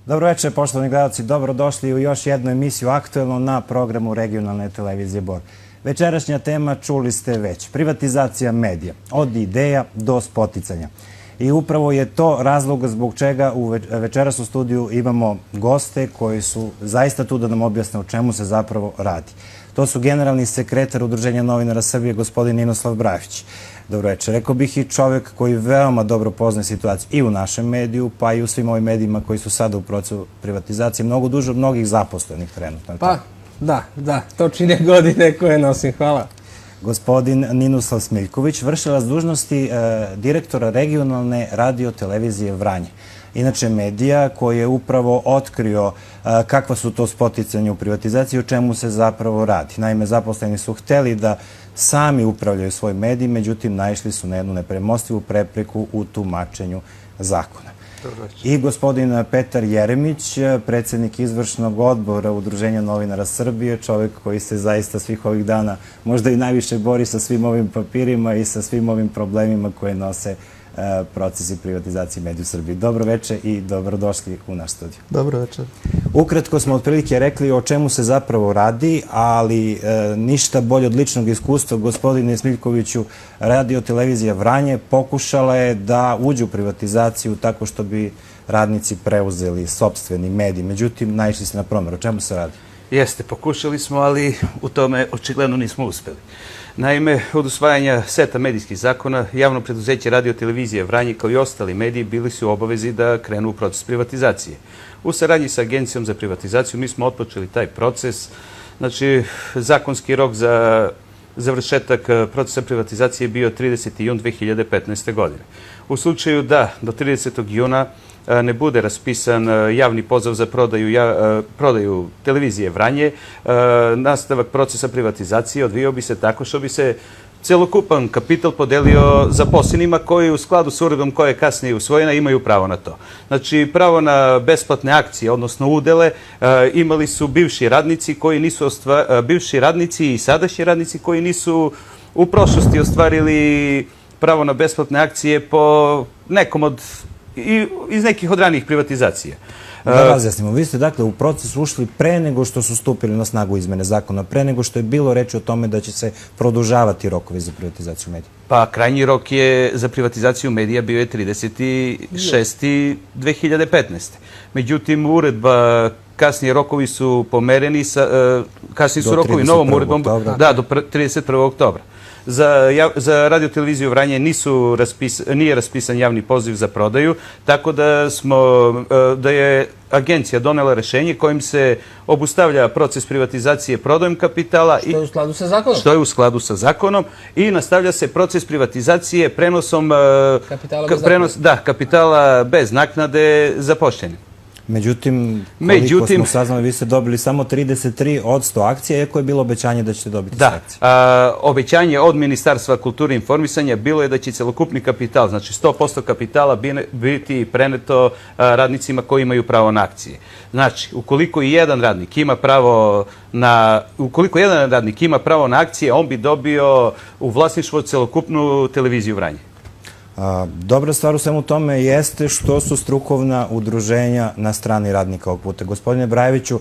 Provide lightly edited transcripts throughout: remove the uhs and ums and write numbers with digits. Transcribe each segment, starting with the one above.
Dobro večer, poštovani gledalci, dobrodošli u još jednu emisiju Aktuelno na programu regionalne televizije Bor. Večerašnja tema čuli ste već, privatizacija medija, od ideja do spoticanja. I upravo je to razlog zbog čega večeras u studiju imamo goste koji su zaista tu da nam objasne o čemu se zapravo radi. To su generalni sekretar Udruženja novinara Srbije, gospodin Ninoslav Brafić. Dobro večer. Rekao bih i čovjek koji veoma dobro poznaje situaciju i u našem mediju, pa i u svim ovim medijima koji su sada u procesu privatizacije, mnogo duže od mnogih zaposlenih trenutno. Pa, da, to čine godine koje nosim. Hvala. Gospodin Ninoslav Smiljković, vršilac dužnosti direktora regionalne radio-televizije Vranje. Inače medija koji je upravo otkrio kakva su to spoticanja u privatizaciji i o čemu se zapravo radi. Naime, zaposleni su hteli da sami upravljaju svoj medij, međutim naišli su na jednu nepremostivu prepreku u tumačenju zakona. I gospodin Petar Jeremić, predsjednik izvršnog odbora Udruženja novinara Srbije, čovjek koji se zaista svih ovih dana možda i najviše bori sa svim ovim papirima i sa svim ovim problemima koje nose procesi privatizacije medija u Srbiji. Dobro večer i dobrodošli u naš studiju. Dobro večer. Ukratko smo otprilike rekli o čemu se zapravo radi, ali ništa bolje od ličnog iskustva. Gospodine Smiljkoviću, radio-televizija Vranje pokušala je da uđe u privatizaciju tako što bi radnici preuzeli sopstveni medij. Međutim, naišli se na promjer. O čemu se radi? Jeste, pokušali smo, ali u tome očigledno nismo uspeli. Naime, od usvajanja seta medijskih zakona, javno preduzeće radio-televizije Vranje kao i ostali mediji bili su u obavezi da krenu u proces privatizacije. U saradnji sa Agencijom za privatizaciju mi smo otpočeli taj proces. Znači, zakonski rok za završetak procesa privatizacije je bio 30. jun 2015. godine. U slučaju da do 30. juna ne bude raspisan javni poziv za prodaju televizije Vranje, nastavak procesa privatizacije odvijao bi se tako što bi se celokupan kapital podelio zaposlenima koji u skladu s uredbom koja je kasnije usvojena imaju pravo na to. Znači, pravo na besplatne akcije, odnosno udele, imali su bivši radnici bivši radnici i sadašnji radnici koji nisu u prošlosti ostvarili pravo na besplatne akcije po nekom iz nekih od ranijih privatizacija. Da razjasnimo, vi ste dakle u proces ušli pre nego što su stupili na snagu izmene zakona, pre nego što je bilo reči o tome da će se produžavati rokovi za privatizaciju medija. Pa krajnji rok je za privatizaciju medija bio je 30.6.2015. Međutim, uredba, kasnije rokovi su pomereni, kasnije su rokovi novom uredbom, da, do 31. oktobra. Za radio-televiziju Vranje nije raspisan javni poziv za prodaju, tako da je agencija donela rešenje kojim se obustavlja proces privatizacije prodajom kapitala. Što je u skladu sa zakonom. Što je u skladu sa zakonom i nastavlja se proces privatizacije prenosom kapitala bez naknade zapošljenim. Međutim, koliko smo saznali, vi ste dobili samo 33% akcija, iako je bilo obećanje da ćete dobiti sve akcije. Da, obećanje od Ministarstva kulture i informisanja bilo je da će celokupni kapital, znači 100% kapitala biti preneto radnicima koji imaju pravo na akcije. Znači, ukoliko jedan radnik ima pravo na akcije, on bi dobio u vlasništvo celokupnu televiziju Vranje. Dobra stvar u svemu tome jeste što su strukovna udruženja na strani radnika ovog puta. Gospodine Brajeviću,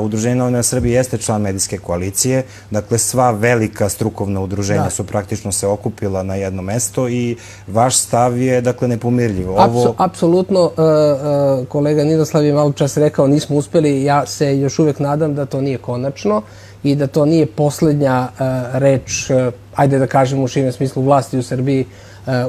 Udruženje novinara Srbije jeste član medijske koalicije, dakle sva velika strukovna udruženja su praktično se okupila na jedno mesto i vaš stav je dakle nepomirljiv. Apsolutno, kolega Ninoslav je malo čas rekao nismo uspeli, ja se još uvijek nadam da to nije konačno i da to nije posljednja reč, ajde da kažem u širem smislu, vlasti u Srbiji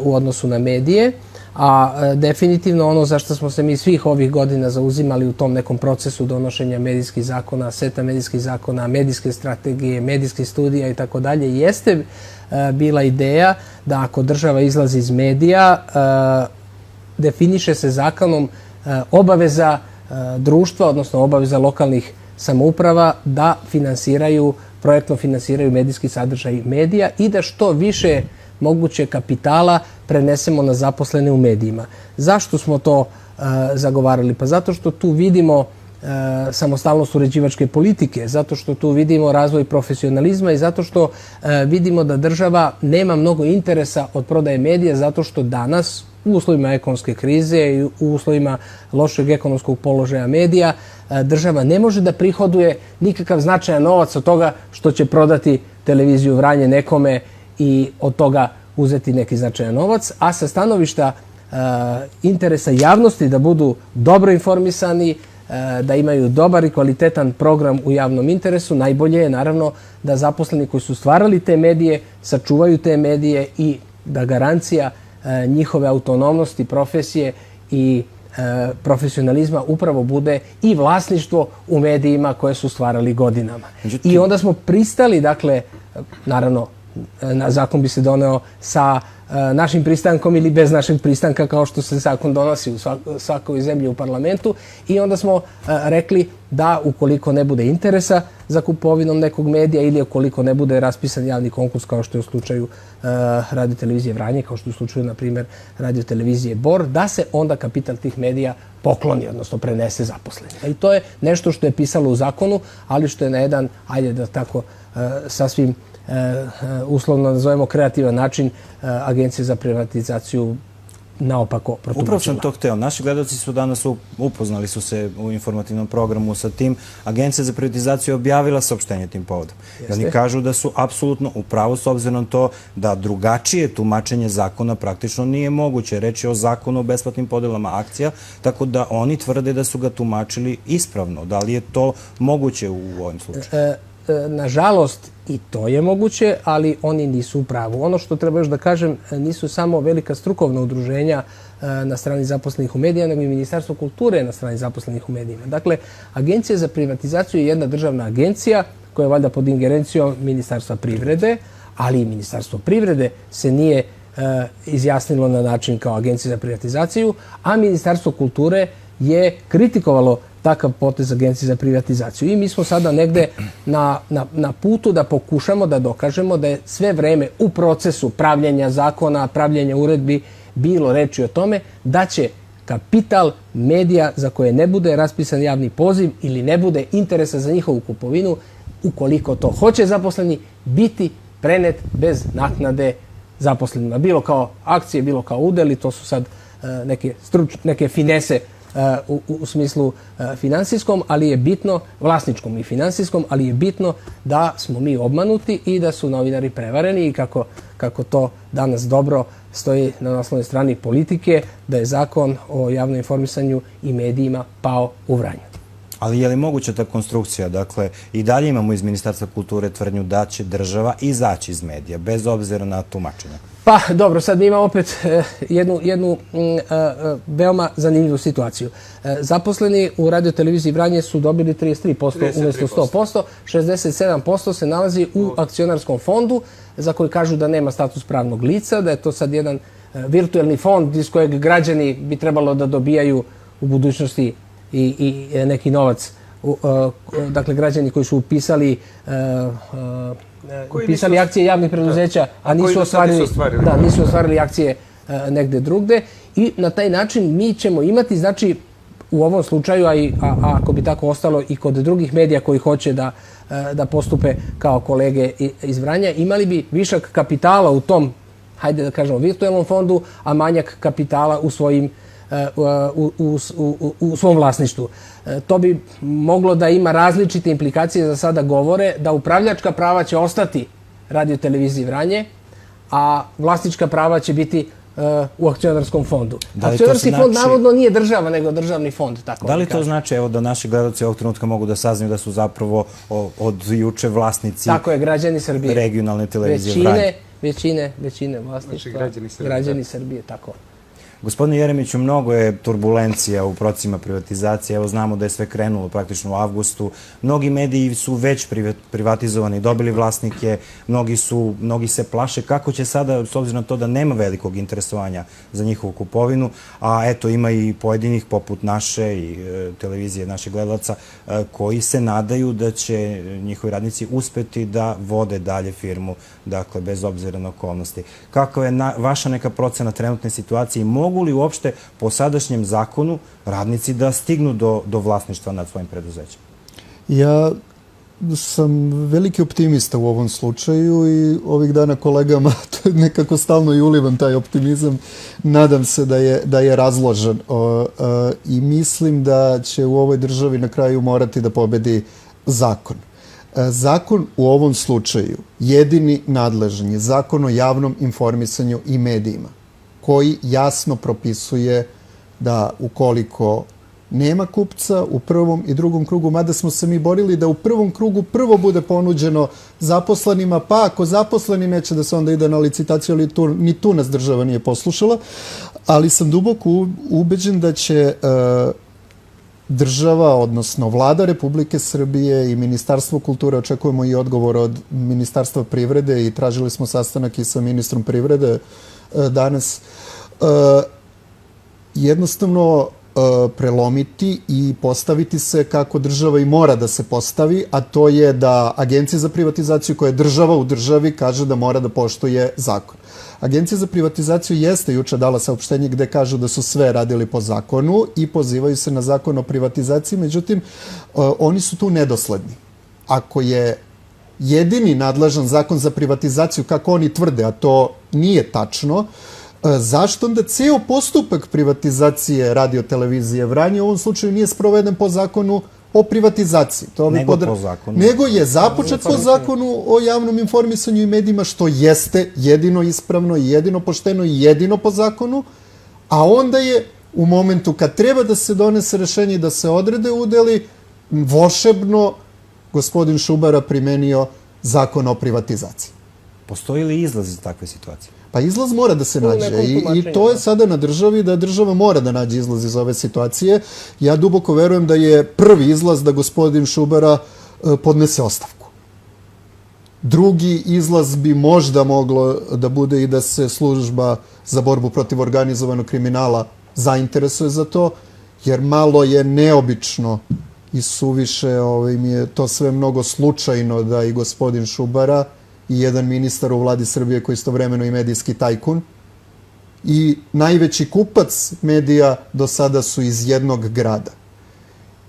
u odnosu na medije, a definitivno ono za što smo se mi svih ovih godina zauzimali u tom nekom procesu donošenja medijskih zakona, seta medijskih zakona, medijske strategije, medijskih studija i tako dalje, jeste bila ideja da ako država izlazi iz medija, definiše se zakonom obaveza društva, odnosno obaveza lokalnih samouprava da projektno finansiraju medijski sadržaj medija i da što više moguće kapitala prenesemo na zaposlene u medijima. Zašto smo to zagovarali? Pa zato što tu vidimo samostalnost uređivačke politike, zato što tu vidimo razvoj profesionalizma i zato što vidimo da država nema mnogo interesa od prodaje medija, zato što danas u uslovima ekonomske krize i u uslovima lošeg ekonomskog položaja medija, država ne može da prihoduje nikakav značajan novac od toga što će prodati televiziju Vranje nekome i od toga uzeti neki značajan novac, a sa stanovišta interesa javnosti da budu dobro informisani, da imaju dobar i kvalitetan program u javnom interesu, najbolje je naravno da zaposleni koji su stvarali te medije sačuvaju te medije i da garancija njihove autonomnosti, profesije i profesionalizma upravo bude i vlasništvo u medijima koje su stvarali godinama. I onda smo pristali, dakle, naravno, zakon bi se doneo sa našim pristankom ili bez našeg pristanka, kao što se zakon donosi u svakoj zemlji u parlamentu, i onda smo rekli da ukoliko ne bude interesa za kupovinom nekog medija ili ukoliko ne bude raspisan javni konkurs, kao što je u slučaju Radio-televizije Vranje, kao što je u slučaju, na primjer, Radio-televizije Bor, da se onda kapital tih medija pokloni, odnosno prenese zaposlenima. I to je nešto što je pisalo u zakonu, ali što je na jedan, ajde da tako sasvim uslovno nazovemo kreativan način Agencije za privatizaciju naopako protumačila. Upravo sam to hteo. Naši gledalci su danas upoznali su se u informativnom programu sa tim. Agencija za privatizaciju je objavila saopštenje tim povodom. Oni kažu da su apsolutno u pravu s obzirom na to da drugačije tumačenje zakona praktično nije moguće. Reč je o zakonu o besplatnim podelama akcija, tako da oni tvrde da su ga tumačili ispravno. Da li je to moguće u ovim slučaju? Nažalost, i to je moguće, ali oni nisu u pravu. Ono što treba još da kažem, nisu samo velika strukovna udruženja na strani zaposlenih u medijima, nego i Ministarstvo kulture na strani zaposlenih u medijima. Dakle, Agencija za privatizaciju je jedna državna agencija koja je valjda pod ingerencijom Ministarstva privrede, ali i Ministarstvo privrede se nije izjasnilo na način kao Agencija za privatizaciju, a Ministarstvo kulture je kritikovalo takav potez Agencije za privatizaciju. I mi smo sada negde na putu da pokušamo da dokažemo da je sve vreme u procesu pravljenja zakona, pravljenja uredbi bilo reči o tome da će kapital medija za koje ne bude raspisan javni poziv ili ne bude interesa za njihovu kupovinu, ukoliko to hoće zaposleni, biti prenet bez naknade zaposlenima. Bilo kao akcije, bilo kao udeli, to su sad neke finese u smislu finansijskom, ali je bitno, vlasničkom i finansijskom, ali je bitno da smo mi obmanuti i da su novinari prevareni i kako to danas dobro stoji na naslovnoj strani Politike, da je zakon o javnom informisanju i medijima pao u Vranju. Ali je li moguća ta konstrukcija? Dakle, i dalje imamo iz Ministarstva kulture tvrdnju da će država izaći iz medija, bez obzira na tumačenje. Pa, dobro, sad mi imamo opet jednu veoma zanimljivu situaciju. Zaposleni u Radio-televiziji Vranje su dobili 33% umjesto 100%, 67% se nalazi u akcionarskom fondu za koji kažu da nema status pravnog lica, da je to sad jedan virtuelni fond iz kojeg građani bi trebalo da dobijaju u budućnosti i neki novac. Dakle, građani koji su upisali akcije javnih preduzeća, a nisu ostvarili akcije negde drugde. I na taj način mi ćemo imati, znači, u ovom slučaju, a ako bi tako ostalo i kod drugih medija koji hoće da postupe kao kolege iz Vranja, imali bi višak kapitala u tom, hajde da kažemo, virtualnom fondu, a manjak kapitala u svom vlasništvu. To bi moglo da ima različite implikacije, za sada govore da upravljačka prava će ostati Radio-televiziji Vranje, a vlasnička prava će biti u akcionarskom fondu. Akcionarski fond navodno nije država, nego državni fond. Da li to znači, evo, da naši gledalci ovog trenutka mogu da saznaju da su zapravo od juče vlasnici regionalne televizije Vranje? Većine vlasništva, građani Srbije, tako. Gospodine Jeremiću, mnogo je turbulencija u procesima privatizacije. Evo, znamo da je sve krenulo praktično u avgustu. Mnogi mediji su već privatizovani, dobili vlasnike, mnogi se plaše kako će sada, s obzirom na to da nema velikog interesovanja za njihovu kupovinu, a eto, ima i pojedinih poput naše i televizije naših gledalaca koji se nadaju da će njihovi radnici uspeti da vode dalje firmu, dakle, bez obzira na okolnosti. Kakva je vaša neka procena trenutne situacije i mogu li uopšte po sadašnjem zakonu radnici da stignu do vlasništva nad svojim preduzećem? Ja sam veliki optimista u ovom slučaju i ovih dana kolegama nekako stalno i ulivam taj optimizam. Nadam se da je razložen i mislim da će u ovoj državi na kraju morati da pobedi zakon. Zakon u ovom slučaju jedini nadležan je Zakon o javnom informisanju i medijima, koji jasno propisuje da ukoliko nema kupca u prvom i drugom krugu, mada smo se mi borili da u prvom krugu prvo bude ponuđeno zaposlenima, pa ako zaposleni neće da se onda ide na licitaciju, ali ni tu nas država nije poslušala, ali sam duboko ubeđen da će država, odnosno vlada Republike Srbije i Ministarstvo kulture, očekujemo i odgovor od Ministarstva privrede i tražili smo sastanak i sa ministrom privrede danas, jednostavno prelomiti i postaviti se kako država i mora da se postavi, a to je da Agencija za privatizaciju, koja je država u državi, kaže da mora da poštuje zakon. Agencija za privatizaciju jeste juče dala saopštenje gde kažu da su sve radili po zakonu i pozivaju se na Zakon o privatizaciji, međutim, oni su tu nedosledni. Ako je jedini nadležan Zakon za privatizaciju, kako oni tvrde, a to nije tačno, zašto onda ceo postupak privatizacije radio-televizije Vranje u ovom slučaju nije sproveden po zakonu o privatizaciji? Nego po zakonu. Nego je započet po zakonu o javnom informisanju i medijima, što jeste jedino ispravno i jedino pošteno i jedino po zakonu, a onda je u momentu kad treba da se donese rešenje i da se odrede udeli, volšebno gospodin Šubara primenio Zakon o privatizaciji. Postoji li izlaz iz takve situacije? Pa izlaz mora da se nađe i to je sada na državi, da država mora da nađe izlaz iz ove situacije. Ja duboko verujem da je prvi izlaz da gospodin Šubara podnese ostavku. Drugi izlaz bi možda moglo da bude i da se služba za borbu protiv organizovanog kriminala zainteresuje za to, jer malo je neobično i suviše mi je to sve mnogo slučajno da i gospodin Šubara i jedan ministar u vladi Srbije koji je istovremeno i medijski tajkun i najveći kupac medija do sada su iz jednog grada.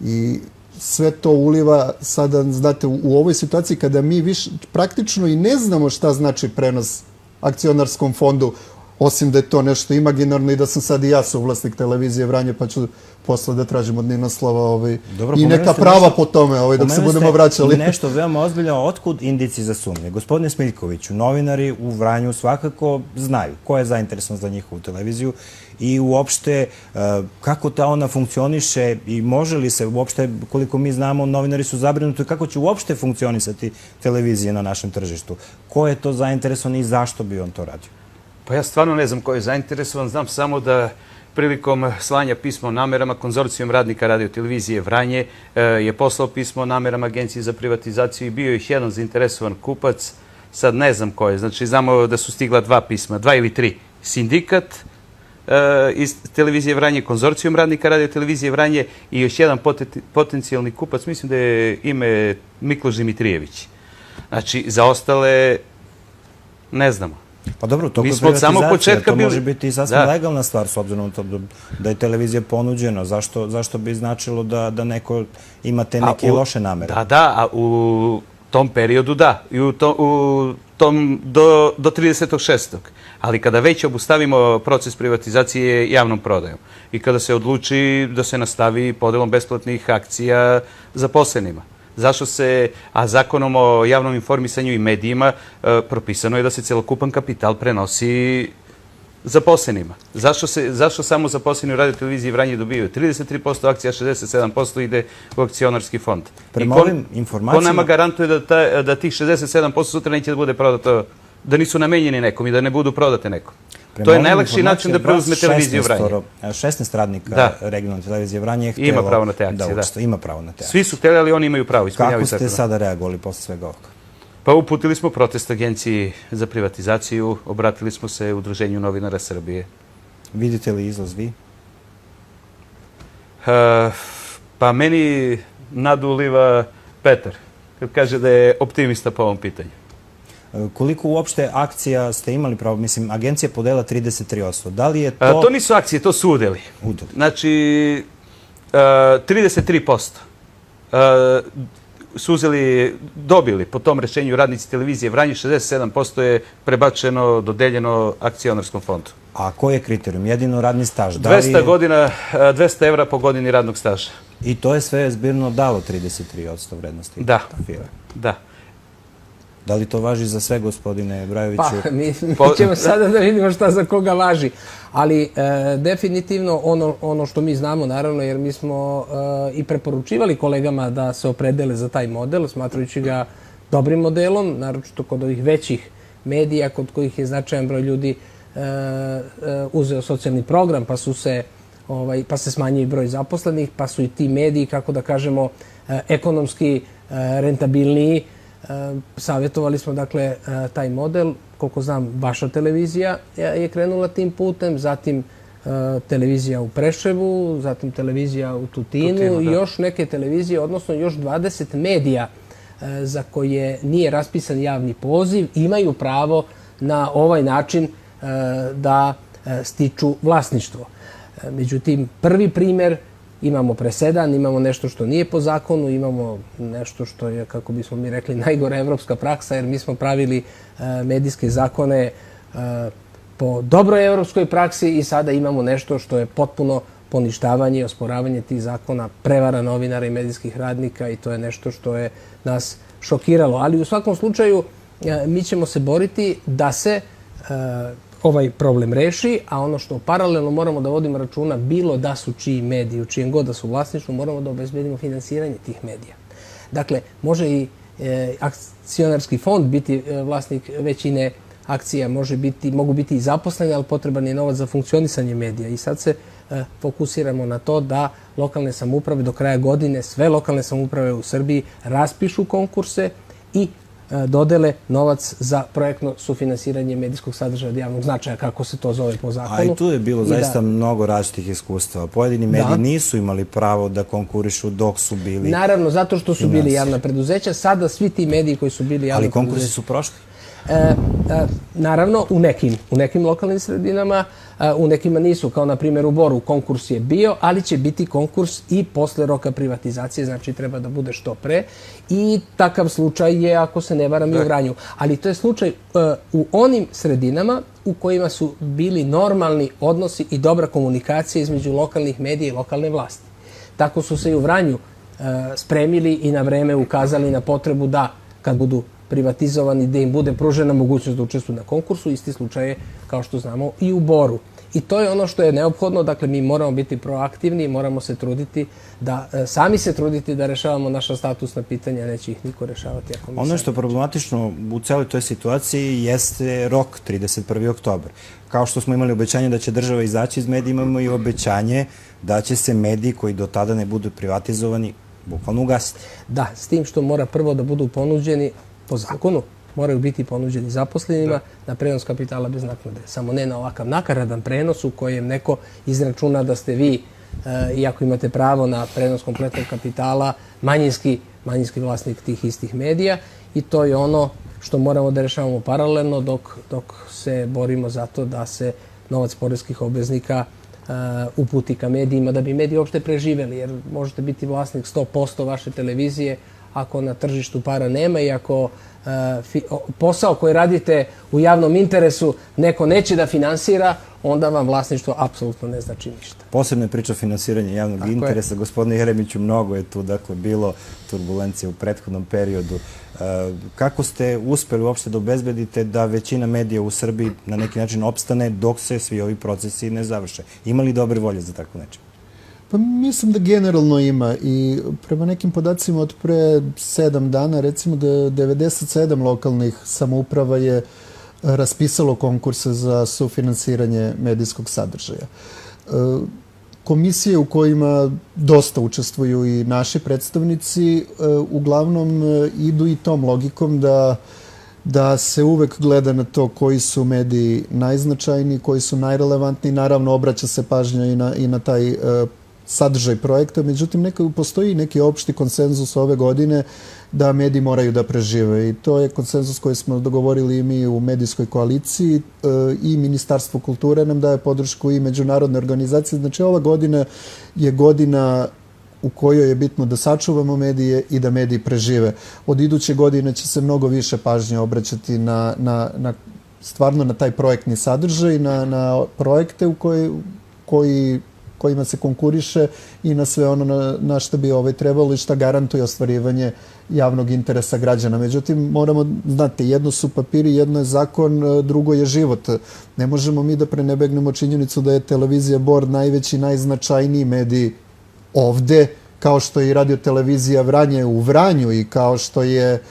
I sve to uliva sada, znate, u ovoj situaciji kada mi praktično i ne znamo šta znači prenos akcionarskom fondu, osim da je to nešto imaginarno i da sam sad i ja suvlasnik televizije Vranje, pa ću posle da tražim od Ninoslava i neka prava po tome, dok se budemo vraćali. Nešto veoma ozbiljno, otkud indici za sumnje? Gospodine Smiljkoviću, novinari u Vranju svakako znaju ko je zainteresovan za njihovu televiziju i uopšte kako ta ona funkcioniše i može li se uopšte, koliko mi znamo, novinari su zabrinuti kako će uopšte funkcionisati televizije na našem tržištu. Ko je to zainteresovan i zašto bi on to radio? Pa ja stvarno ne znam ko je zainteresovan, znam samo da prilikom slanja pisma o namerama Konzorcijum radnika radio-televizije Vranje je poslao pismo o namerama Agencije za privatizaciju i bio je jedan zainteresovan kupac, sad ne znam ko je, znači znamo da su stigla dva pisma, 2 ili 3, sindikat iz televizije Vranje, Konzorcijum radnika radio-televizije Vranje i još jedan potencijalni kupac, mislim da je ime Mikloš Dimitrijević. Znači, za ostale ne znamo. Pa dobro, to kod privatizacije, to može biti i sasvim legalna stvar, s obzirom da je televizija ponuđena. Zašto bi značilo da neko ima te neke loše namere? Da, a u tom periodu da. I u tom do 30.6. Ali kada već obustavimo proces privatizacije javnom prodajom i kada se odluči da se nastavi podelom besplatnih akcija zaposlenima. Zašto se, a zakonom o javnom informisanju i medijima propisano je da se celokupan kapital prenosi zaposlenima. Zašto samo zaposleni u radio-televiziji Vranje dobijaju 33% akcija, 67% ide u akcionarski fond? Prema ovim informacijama... Ko nama garantuje da tih 67% sutra neće da bude prodato, da nisu namenjeni nekom i da ne budu prodate nekom? To je najlakši način da preuzme televiziju Vranje. 16 radnika regionalne televizije Vranje je htjelo... Ima pravo na te akcije, da. Ima pravo na te akcije. Svi su htjeli, ali oni imaju pravo. Kako ste sada reagovali posle svega ovoga? Pa uputili smo protest Agenciji za privatizaciju, obratili smo se Udruženju novinara Srbije. Vidite li izlaz vi? Pa meni nadu uliva Petar, kad kaže da je optimista po ovom pitanju. Koliko uopšte akcija ste imali pravo? Mislim, agencija podela 33%. Da li je to... To nisu akcije, to su udeli. Znači, 33%. su dobili po tom rešenju radnici televizije Vranje, 67% je prebačeno, dodeljeno akcionarskom fondu. A koji je kriterijum? Jedino radni staž? 200 godina, 200 evra po godini radnog staža. I to je sve zbirno dalo 33% vrednosti? Da, da. Da li to važi za sve, gospodine Brajoviću? Pa, mi ćemo sada da vidimo šta za koga važi. Ali definitivno ono što mi znamo, naravno, jer mi smo i preporučivali kolegama da se opredele za taj model, smatrajući ga dobrim modelom, naročito kod ovih većih medija, kod kojih je značajan broj ljudi uzeo socijalni program, pa se smanjuje broj zaposlenih, pa su i ti mediji, kako da kažemo, ekonomski rentabilniji. Savjetovali smo, dakle, taj model. Koliko znam, vaša televizija je krenula tim putem, zatim televizija u Preševu, zatim televizija u Tutinu i još neke televizije, odnosno još 20 medija za koje nije raspisan javni poziv, imaju pravo na ovaj način da stiču vlasništvo. Međutim, prvi primer, imamo presedan, imamo nešto što nije po zakonu, imamo nešto što je, kako bismo mi rekli, najgora evropska praksa, jer mi smo pravili medijske zakone po dobroj evropskoj praksi i sada imamo nešto što je potpuno poništavanje i osporavanje tih zakona, prevara novinara i medijskih radnika i to je nešto što je nas šokiralo. Ali u svakom slučaju mi ćemo se boriti da se ovaj problem reši, a ono što paralelno moramo da vodimo računa, bilo da su čiji mediji, u čijem god da su vlasništvu, moramo da obezbedimo finansiranje tih medija. Dakle, može i akcionarski fond biti vlasnik većine akcija, mogu biti i zaposleni, ali potreban je novac za funkcionisanje medija. I sad se fokusiramo na to da lokalne samouprave do kraja godine, sve lokalne samouprave u Srbiji raspišu konkurse i dodele novac za projektno sufinansiranje medijskog sadržaja od javnog značaja, kako se to zove po zakonu. A i tu je bilo zaista mnogo različitih iskustava. Pojedini mediji nisu imali pravo da konkurišu dok su bili... Naravno, zato što su bili javna preduzeća. Sada svi ti mediji koji su bili javna preduzeća... Ali konkursi su prošli? Naravno, u nekim lokalnim sredinama, u nekima nisu, kao na primjer u Boru konkurs je bio, ali će biti konkurs i posle roka privatizacije, znači treba da bude što pre i takav slučaj je, ako se ne varam, i u Vranju. Ali to je slučaj u onim sredinama u kojima su bili normalni odnosi i dobra komunikacija između lokalnih medija i lokalne vlasti. Tako su se i u Vranju spremili i na vreme ukazali na potrebu da, kad budu privatizovani, da im bude pružena mogućnost da učestvuju na konkursu. Isti slučaj je, kao što znamo, i u Boru. I to je ono što je neophodno. Dakle, mi moramo biti proaktivni, moramo se truditi da, sami se truditi da rešavamo naša statusna pitanja, neće ih niko rešavati. Ono što je problematično u celoj toj situaciji jeste rok 31. oktobar. Kao što smo imali obećanje da će država izaći iz medija, imamo i obećanje da će se mediji koji do tada ne budu privatizovani bukvalno ugasiti. Da, s tim što mora prvo da budu ponuđeni po zakonu, moraju biti ponuđeni zaposlenima na prenos kapitala bez naknade. Samo ne na ovakav nakaradan prenos u kojem neko izračuna da ste vi, iako imate pravo na prenos kompletnog kapitala, manjinski vlasnik tih istih medija i to je ono što moramo da rešavamo paralelno dok se borimo za to da se novac poreskih obveznika uputi ka medijima, da bi mediji uopšte preživeli, jer možete biti vlasnik 100% vaše televizije, ako na tržištu para nema i ako posao koji radite u javnom interesu neko neće da finansira, onda vam vlasništvo apsolutno ne znači ništa. Posebno je priča finansiranja javnog interesa. Gospodine Jeremiću, mnogo je tu bilo turbulencije u prethodnom periodu. Kako ste uspeli uopšte da obezbedite da većina medija u Srbiji na neki način opstane dok se svi ovi procesi ne završe? Ima li dobre volje za tako nešto? Pa mislim da generalno ima i prema nekim podacima od pre 7 dana, recimo da 97 lokalnih samouprava je raspisalo konkurse za sufinansiranje medijskog sadržaja. Komisije u kojima dosta učestvuju i naši predstavnici uglavnom idu i tom logikom da se uvek gleda na to koji su mediji najznačajniji, koji su najrelevantniji. Naravno, obraća se pažnja i na taj sadržaj projekta, međutim postoji neki opšti konsenzus ove godine da mediji moraju da prežive i to je konsenzus koji smo dogovorili i mi u medijskoj koaliciji i Ministarstvo kulture nam daje podršku i međunarodne organizacije. Znači ova godina je godina u kojoj je bitno da sačuvamo medije i da mediji prežive. Od iduće godine će se mnogo više pažnje obraćati stvarno na taj projektni sadržaj, na projekte kojima se konkuriše i na sve ono na što bi trebalo i šta garantuje ostvarivanje javnog interesa građana. Međutim, moramo, znate, jedno su papiri, jedno je zakon, drugo je život. Ne možemo mi da prenebegnemo činjenicu da je televizija Bor najveći, najznačajniji medij ovde, kao što je i radio-televizija Vranje u Vranju i kao što je,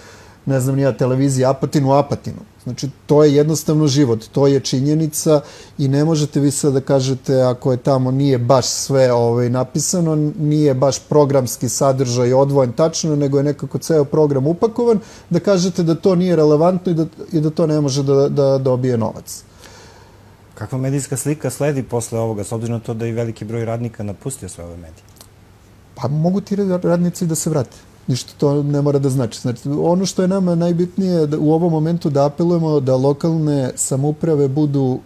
ne znam nija, televizija Apatin u Apatinu. Znači, to je jednostavno život, to je činjenica i ne možete vi sad da kažete ako je tamo nije baš sve napisano, nije baš programski sadržaj odvojen tačno, nego je nekako ceo program upakovan, da kažete da to nije relevantno i da to ne može da dobije novac. Kakva medijska slika sledi posle ovoga, s obzirom na to da i veliki broj radnika napustio sve ove medije? Pa mogu ti radnici da se vrate. Ništa to ne mora da znači. Znači, ono što je nama najbitnije u ovom momentu da apelujemo da lokalne samouprave budu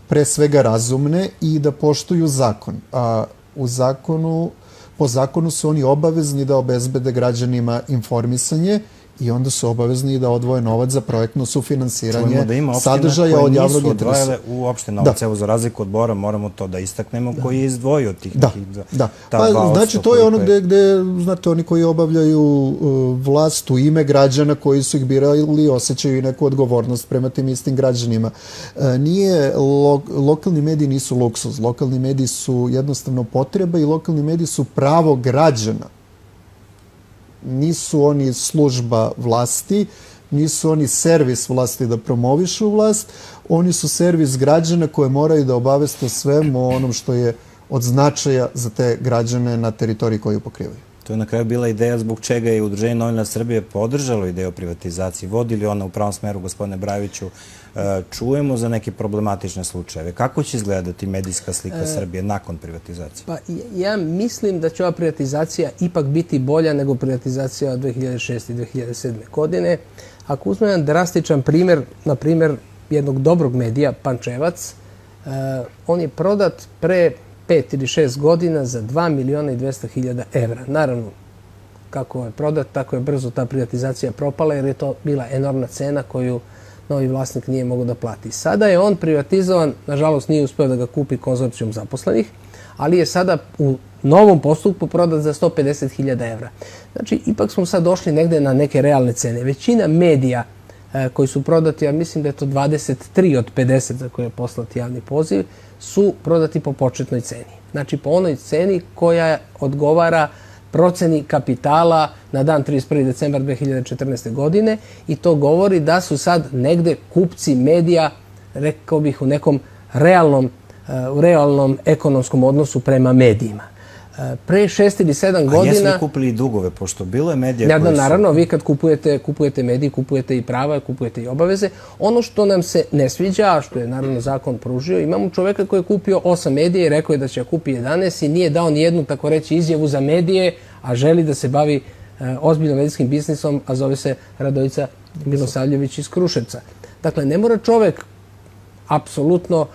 pre svega razumne i da poštuju zakon. A po zakonu su oni obavezni da obezbede građanima informisanje i onda su obavezni da odvoje novac za projektno sufinansiranje sadržaja od javnog interesa. Čujemo da ima opština koje nisu odvojale uopšte novac. Evo, za razliku od Bora, moramo to da istaknemo, koji je izdvojio tih 2%. Znači, to je ono gde, znate, oni koji obavljaju vlast u ime građana koji su ih birali osjećaju i neku odgovornost prema tim istim građanima. Lokalni mediji nisu luksuz. Lokalni mediji su jednostavno potreba i lokalni mediji su pravo građana. Nisu oni služba vlasti, nisu oni servis vlasti da promovišu vlast, oni su servis građana koje moraju da obaveste o svemu onom što je od značaja za te građane na teritoriji koju pokrivaju. To je na kraju bila ideja zbog čega je Udruženje novinara Srbije podržalo ideju o privatizaciji. Vodi li ona u pravom smeru, gospodine Brajoviću? Čujemo za neke problematične slučajeve. Kako će izgledati medijska slika Srbije nakon privatizacije? Pa ja mislim da će ova privatizacija ipak biti bolja nego privatizacija od 2006. i 2007. godine. Ako uzmemo jedan drastičan primjer, na primjer jednog dobrog medija, Pančevac, on je prodat pre 5 ili 6 godina za 2.200.000 evra. Naravno, kako je prodat, tako je brzo ta privatizacija propala jer je to bila enormna cena koju novi vlasnik nije mogao da plati. Sada je on privatizovan, nažalost nije uspeo da ga kupi konzorcijum zaposlenih, ali je sada u novom postupku prodat za 150.000 evra. Znači, ipak smo sad došli negde na neke realne cene. Većina medija koji su prodati, ja mislim da je to 23 od 50 za koje je poslat javni poziv, su prodati po početnoj ceni. Znači, po onoj ceni koja odgovara proceni kapitala na dan 31. decembar 2014. godine i to govori da su sad negde kupci medija, rekao bih, u nekom realnom ekonomskom odnosu prema medijima. Pre 6 ili 7 godina... A jesu li kupili i dugove, pošto bilo je medija koji su... Naravno, vi kad kupujete mediji, kupujete i prava, kupujete i obaveze. Ono što nam se ne sviđa, a što je naravno zakon pružio, imamo čoveka koji je kupio 8 medija i rekao je da će kupi 11 i nije dao ni jednu, tako reći, izjavu za medije, a želi da se bavi ozbiljno medijskim biznisom, a zove se Radojica Milosavljević iz Kruševca. Dakle, ne mora čovek apsolutno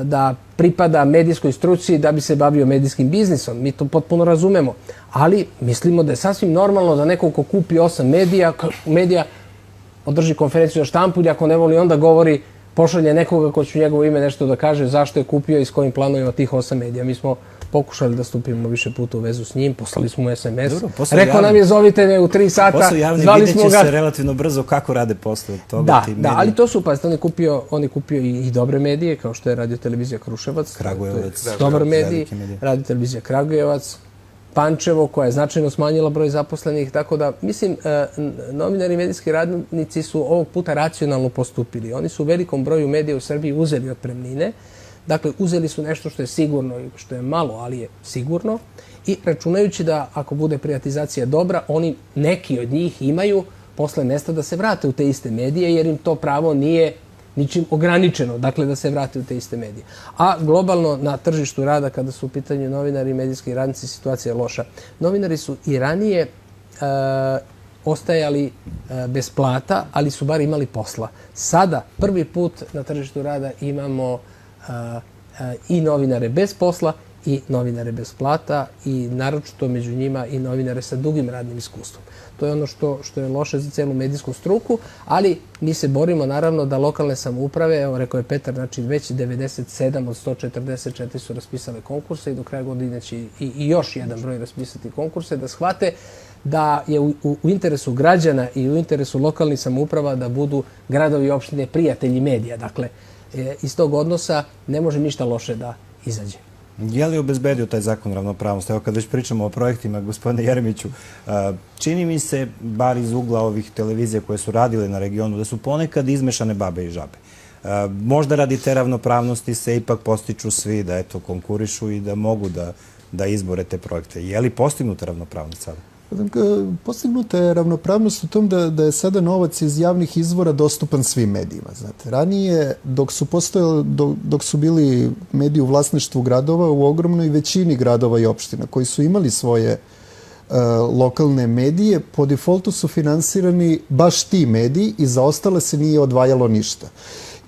da pripada medijskoj struci da bi se bavio medijskim biznisom. Mi to potpuno razumemo. Ali mislimo da je sasvim normalno da neko ko kupi 8 medija održi konferenciju za štampu ili ako ne voli onda govori, pošalje nekoga ko će u njegovo ime nešto da kaže zašto je kupio i s kojim planovima tih 8 medija. Mi smo pokušali da stupimo više puta u vezu s njim, poslali smo mu SMS. Rekao nam je zovite me u 3 sata. Posao javni vidjet će se relativno brzo kako rade posle toga. Da, ali to su, pazite, on je kupio i dobre medije, kao što je Radio-televizija Kruševac. Kragujevac. Dobar medij. Radio-televizija Kragujevac. Pančevo, koja je značajno smanjila broj zaposlenih. Tako da, mislim, novinari i medijski radnici su ovog puta racionalno postupili. Oni su u velikom broju medija u Srbiji uzeli otpremnine. Dakle, uzeli su nešto što je sigurno i što je malo, ali je sigurno. I računajući da ako bude privatizacija dobra, oni, neki od njih imaju posle mesta da se vrate u te iste medije, jer im to pravo nije ničim ograničeno, dakle da se vrate u te iste medije. A globalno na tržištu rada, kada su u pitanju novinari i medijski radnici, situacija je loša. Novinari su i ranije ostajali bez plata, ali su bar imali posla. Sada, prvi put na tržištu rada imamo i novinare bez posla i novinare bez plata i naročito među njima i novinare sa dugim radnim iskustvom. To je ono što je loše za celu medijsku struku, ali mi se borimo naravno da lokalne samouprave, evo rekao je Petar, znači već 97 od 144 su raspisale konkurse i do kraja godine će i još jedan broj raspisati konkurse, da shvate da je u interesu građana i u interesu lokalnih samouprava da budu gradovi i opštine prijatelji medija. Dakle, iz tog odnosa ne može ništa loše da izađe. Je li obezbedio taj zakon ravnopravnosti? Evo kad već pričamo o projektima, gospodine Jeremiću, čini mi se, bar iz ugla ovih televizija koje su radile na regionu, da su ponekad izmešane babe i žabe. Možda radi te ravnopravnosti se ipak postiču svi da eto konkurišu i da mogu da izbore te projekte. Je li postignuta ravnopravnost sada? Postignuta je ravnopravnost u tom da je sada novac iz javnih izvora dostupan svim medijima. Znate, ranije, dok su bili mediji u vlasništvu gradova, u ogromnoj većini gradova i opština koji su imali svoje lokalne medije, po defaultu su finansirani baš ti mediji i za ostale se nije odvajalo ništa.